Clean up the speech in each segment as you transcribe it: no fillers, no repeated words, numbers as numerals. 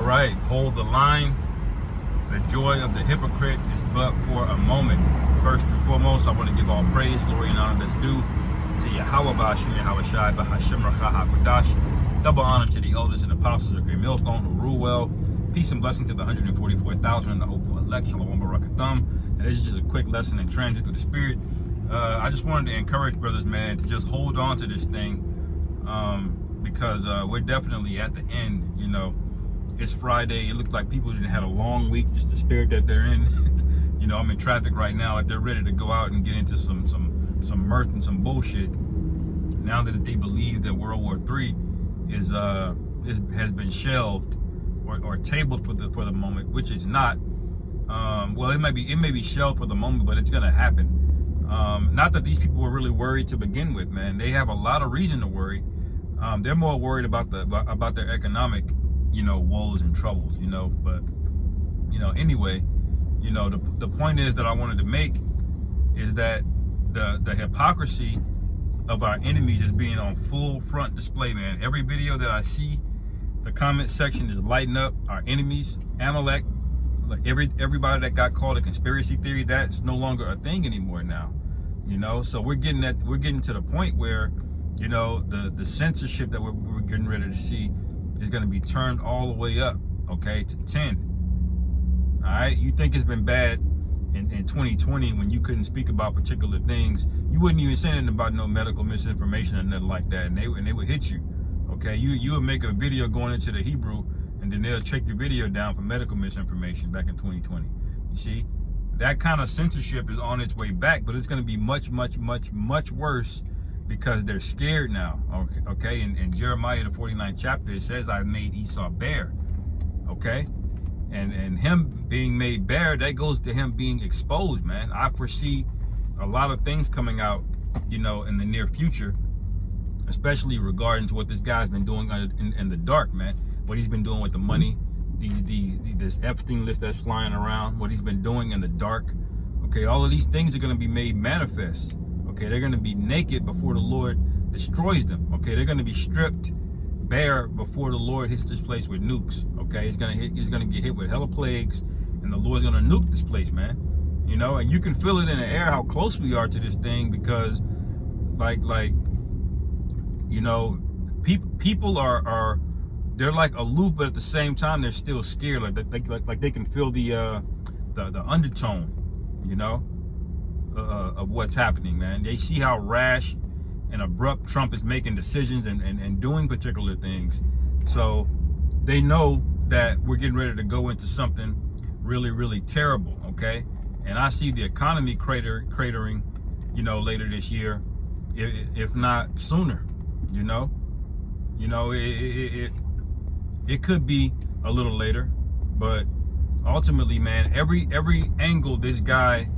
right, hold the line. The joy of the hypocrite is but for a moment. First and foremost, I want to give all praise, glory, and honor that's due to Yahweh Ba'ashim Yahweh Shai B'Hashem Racha HaKodash. Double honor to the elders and apostles of Great Millstone who rule well. Peace and blessing to the 144,000 and the hopeful elect. Shalom Barakatham. And this is just a quick lesson in transit through the spirit. I just wanted to encourage brothers, man, to just hold on to this thing because we're definitely at the end. You know, it's Friday. It looks like people didn't have a long week, just the spirit that they're in. You know, I'm in traffic right now. They're ready to go out and get into some mirth and some bullshit. Now that they believe that World War III has been shelved or tabled for the moment, which it's not. Well, it may be shelved for the moment, but it's gonna happen. Not that these people were really worried to begin with, man. They have a lot of reason to worry. They're more worried about their economic, woes and troubles, But, anyway, the point is that I wanted to make is that the hypocrisy of our enemies is being on full front display, man. Every video that I see, the comment section is lighting up. Our enemies, Amalek, like everybody that got called a conspiracy theory, that's no longer a thing anymore now. So we're getting to the point where, the censorship that we're getting ready to see is going to be turned all the way up, okay, to 10. All right, you think it's been bad in 2020 when you couldn't speak about particular things, you wouldn't even say anything about no medical misinformation or nothing like that, and they would hit you. Okay, you would make a video going into the Hebrew, and then they'll check your video down for medical misinformation back in 2020. You see, that kind of censorship is on its way back, but it's going to be much, much, much, much worse because they're scared now. Okay, in Jeremiah the 49th chapter, it says, "I made Esau bare." Okay, and him being made bare, that goes to him being exposed, man. I foresee a lot of things coming out, in the near future, especially regarding to what this guy's been doing in the dark, man. What he's been doing with the money, this Epstein list that's flying around, what he's been doing in the dark. Okay, all of these things are going to be made manifest. Okay, they're going to be naked before the Lord destroys them. Okay, they're going to be stripped bare before the Lord hits this place with nukes. Okay, he's gonna get hit with hella plagues, and the Lord's gonna nuke this place, man. And you can feel it in the air how close we are to this thing because, people are they're like aloof, but at the same time they're still scared. Like they can feel the undertone, of what's happening, man. They see how rash and abrupt Trump is making decisions and doing particular things. So they know that we're getting ready to go into something really, really terrible, okay? And I see the economy cratering, later this year, if not sooner, It could be a little later, but ultimately, man, every angle this guy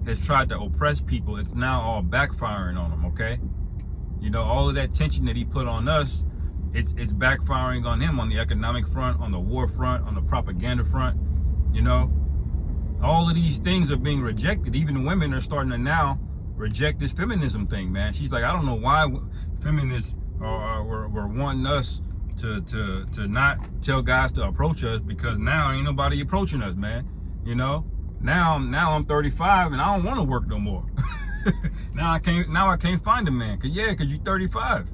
has tried to oppress people, it's now all backfiring on him, okay? All of that tension that he put on us, it's backfiring on him on the economic front, on the war front, on the propaganda front. All of these things are being rejected. Even women are starting to now reject this feminism thing, man. She's like, I don't know why feminists were wanting us to not tell guys to approach us, because now ain't nobody approaching us, man. Now I'm 35 and I don't want to work no more. Now I can't find a man. Cause you're 35.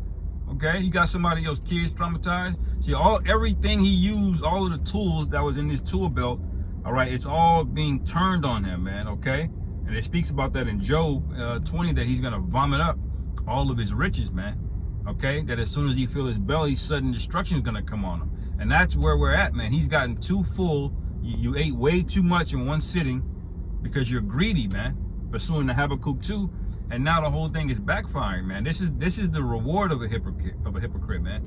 Okay, you got somebody else's kids traumatized. See, everything he used, all of the tools that was in his tool belt, all right, it's all being turned on him, man. Okay, and it speaks about that in Job 20, that he's gonna vomit up all of his riches, man. Okay, that as soon as he feels his belly, sudden destruction is gonna come on him, and that's where we're at, man. He's gotten too full. You ate way too much in one sitting because you're greedy, man. Pursuing the Habakkuk 2. And now the whole thing is backfiring, man. This is the reward of a hypocrite, man.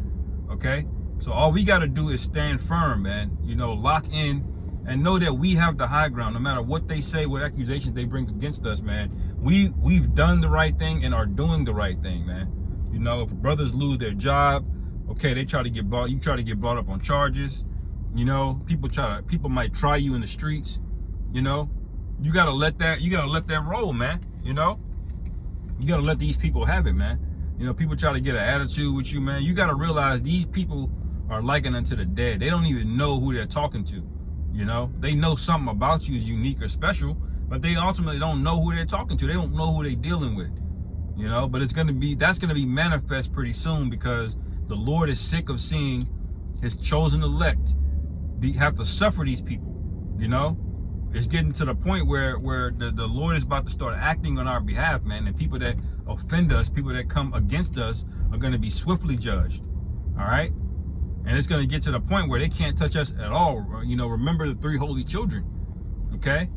Okay? So all we got to do is stand firm, man. Lock in and know that we have the high ground. No matter what they say, what accusations they bring against us, man. We've done the right thing and are doing the right thing, man. If brothers lose their job, okay, you try to get brought up on charges. People might try you in the streets. You gotta let that roll, man. You gotta let these people have it, man. People try to get an attitude with you, man. You gotta realize these people are likened unto the dead. They don't even know who they're talking to. You know, they know something about you is unique or special, but they ultimately don't know who they're talking to. They don't know who they're dealing with. You know, but that's going to be manifest pretty soon, because the Lord is sick of seeing his chosen elect have to suffer these people. You know, it's getting to the point where the Lord is about to start acting on our behalf, man. And people that offend us, people that come against us, are going to be swiftly judged. All right. And it's going to get to the point where they can't touch us at all. You know, remember the 3 holy children, okay,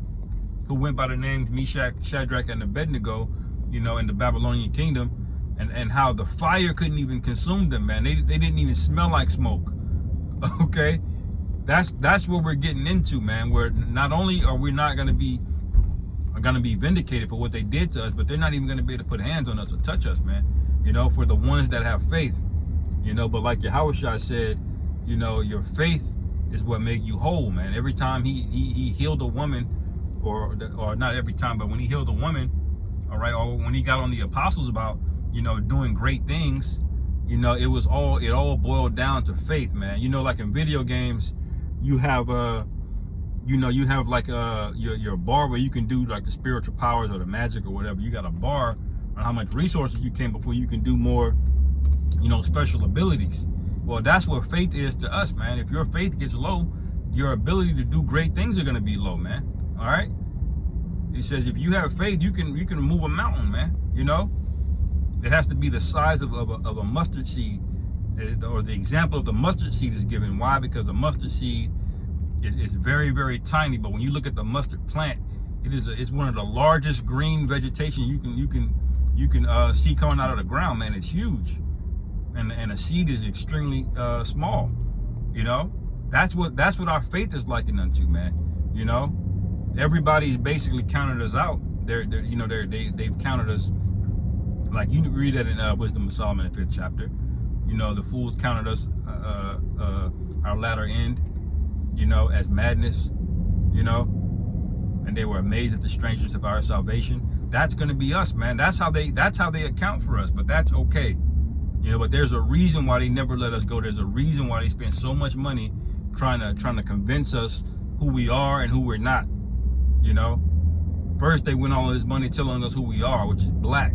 who went by the names Meshach, Shadrach, and Abednego, you know, in the Babylonian kingdom, and how the fire couldn't even consume them, man. They didn't even smell like smoke. Okay, that's what we're getting into, man. Where not only are we not going to be vindicated for what they did to us, but they're not even going to be able to put hands on us or touch us, man. You know, for the ones that have faith. You know, but like Yahushua said, you know, your faith is what makes you whole, man. Every time he healed a woman, or not every time, but when he healed a woman, all right, or when he got on the apostles about, you know, doing great things, you know, it all boiled down to faith, man. You know, like in video games, you have like your bar where you can do like the spiritual powers or the magic or whatever. You got a bar on how much resources you can before you can do more, you know, special abilities. Well, that's what faith is to us, man. If your faith gets low, your ability to do great things are going to be low, man. All right. He says, if you have faith, you can move a mountain, man. You know, it has to be the size of a mustard seed, or the example of the mustard seed is given. Why? Because a mustard seed is very, very tiny. But when you look at the mustard plant, it's one of the largest green vegetation you can see coming out of the ground, man. It's huge. And a seed is extremely small. You know, that's what our faith is likened unto, man. You know, everybody's basically counted us out. They've counted us, like you read that in Wisdom of Solomon, the 5th chapter. You know, the fools counted us our latter end, you know, as madness. You know, and they were amazed at the strangeness of our salvation. That's going to be us, man. That's how they account for us. But that's okay. You know, but there's a reason why they never let us go. There's a reason why they spend so much money trying to convince us who we are and who we're not. You know, first they went all of this money telling us who we are, which is black.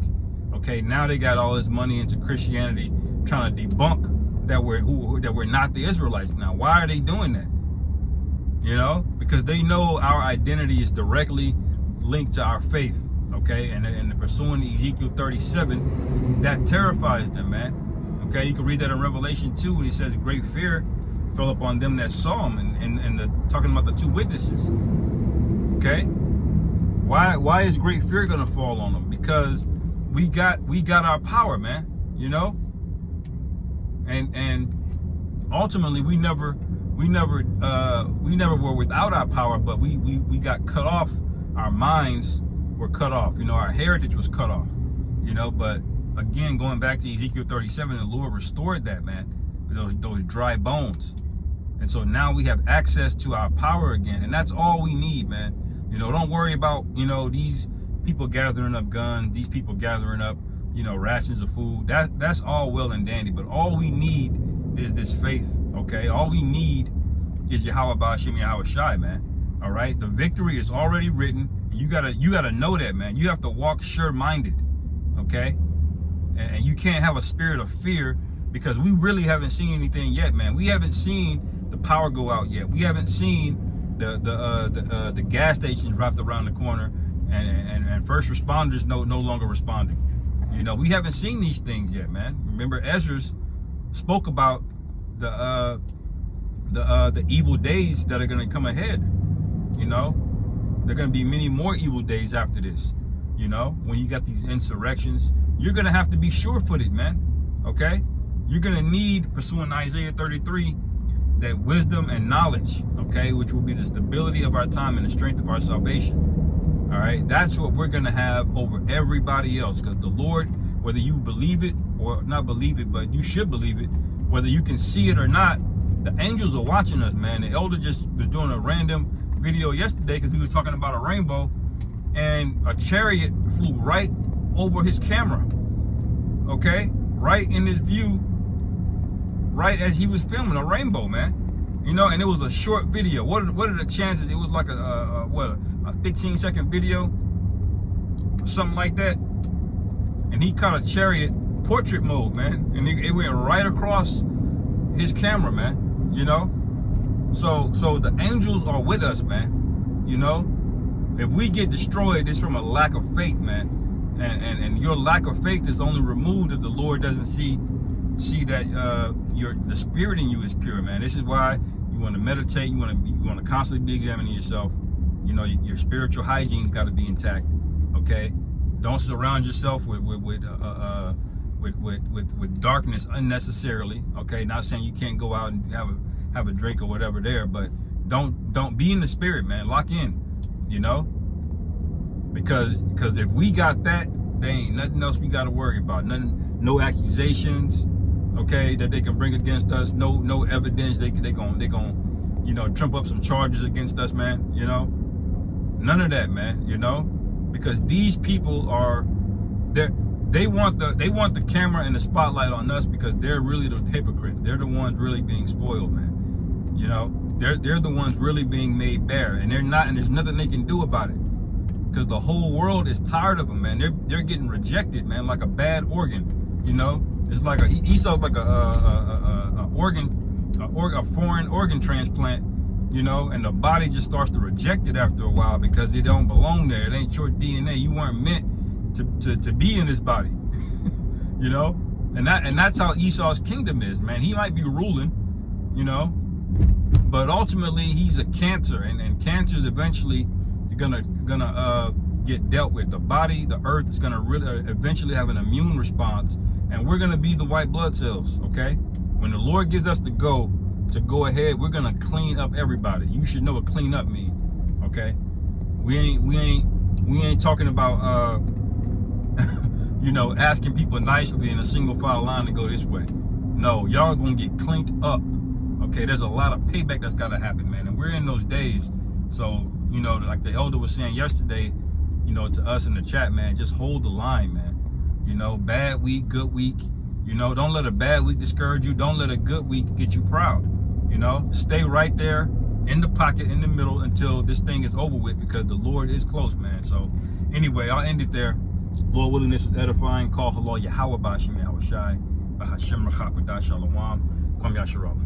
Okay, now they got all this money into Christianity, trying to debunk that we're not the Israelites. Now, why are they doing that? You know, because they know our identity is directly linked to our faith. Okay, and pursuing Ezekiel 37, that terrifies them, man. Okay, you can read that in Revelation 2, and he says great fear fell upon them that saw him, and talking about the 2 witnesses. Okay, why is great fear gonna fall on them? Because we got our power, man. You know, and ultimately we never were without our power, but we got cut off. Our minds were cut off. You know, our heritage was cut off. You know, but again, going back to Ezekiel 37, the Lord restored that, man, those dry bones. And so now we have access to our power again, and that's all we need, man. You know, don't worry about, you know, these people gathering up guns, these people gathering up, you know, rations of food. That's all well and dandy, but all we need is this faith. Okay, all we need is Yahweh Ba'ashem Yahweh Shai, man. All right, the victory is already written. You gotta know that, man. You have to walk sure-minded, okay? And you can't have a spirit of fear, because we really haven't seen anything yet, man. We haven't seen the power go out yet. We haven't seen the gas stations wrapped around the corner, and first responders no longer responding. You know, we haven't seen these things yet, man. Remember, Ezra spoke about the evil days that are gonna come ahead. You know, there are going to be many more evil days after this. You know, when you got these insurrections, you're going to have to be sure-footed, man. Okay? You're going to need, pursuing Isaiah 33, that wisdom and knowledge, okay, which will be the stability of our time and the strength of our salvation. All right? That's what we're going to have over everybody else, because the Lord, whether you believe it or not believe it, but you should believe it, whether you can see it or not, the angels are watching us, man. The elder just was doing a random video yesterday because we was talking about a rainbow, and a chariot flew right over his camera. Okay, right in his view, right as he was filming a rainbow, man. You know, and it was a short video. What are the chances? It was like a 15-second video, or something like that. And he caught a chariot portrait mode, man, and it went right across his camera, man. You know, so the angels are with us, man. You know, if we get destroyed, it's from a lack of faith, man. And your lack of faith is only removed if the Lord doesn't see that the spirit in you is pure, man. This is why you want to meditate. You want to constantly be examining yourself. You know, your spiritual hygiene's got to be intact. Okay, don't surround yourself with darkness unnecessarily. Okay, not saying you can't go out and have a drink or whatever there, but don't be in the spirit, man. Lock in. You know, because if we got that, there ain't nothing else we got to worry about. Nothing, no accusations, okay, that they can bring against us. No evidence. They gon' you know, trump up some charges against us, man. You know, none of that, man. You know, because these people are they want the camera and the spotlight on us because they're really the hypocrites. They're the ones really being spoiled, man. You know, they're the ones really being made bare, and they're not, and there's nothing they can do about it. Because the whole world is tired of them, man. They're getting rejected, man, like a bad organ. You know, it's like Esau's like a foreign organ transplant. You know, and the body just starts to reject it after a while because it don't belong there. It ain't your DNA. You weren't meant to be in this body. You know, and that's how Esau's kingdom is, man. He might be ruling, you know, but ultimately he's a cancer, and cancers eventually gonna get dealt with. The body, the earth is gonna eventually have an immune response, and we're gonna be the white blood cells. Okay, when the Lord gives us the go ahead, we're gonna clean up everybody. You should know what clean up means. Okay, we ain't talking about you know, asking people nicely in a single file line to go this way. No, y'all gonna get cleaned up. Okay, there's a lot of payback that's gotta happen, man, and we're in those days. So, you know, like the elder was saying yesterday, you know, to us in the chat, man, just hold the line, man. You know, bad week, good week. You know, don't let a bad week discourage you. Don't let a good week get you proud. You know, stay right there in the pocket, in the middle, until this thing is over with, because the Lord is close, man. So anyway, I'll end it there. Lord willing, this was edifying. Call hello, Yahweh Bashim, Yahweh Shai, Bahashim Rachakwadah Shalom, Kwam Yasharal.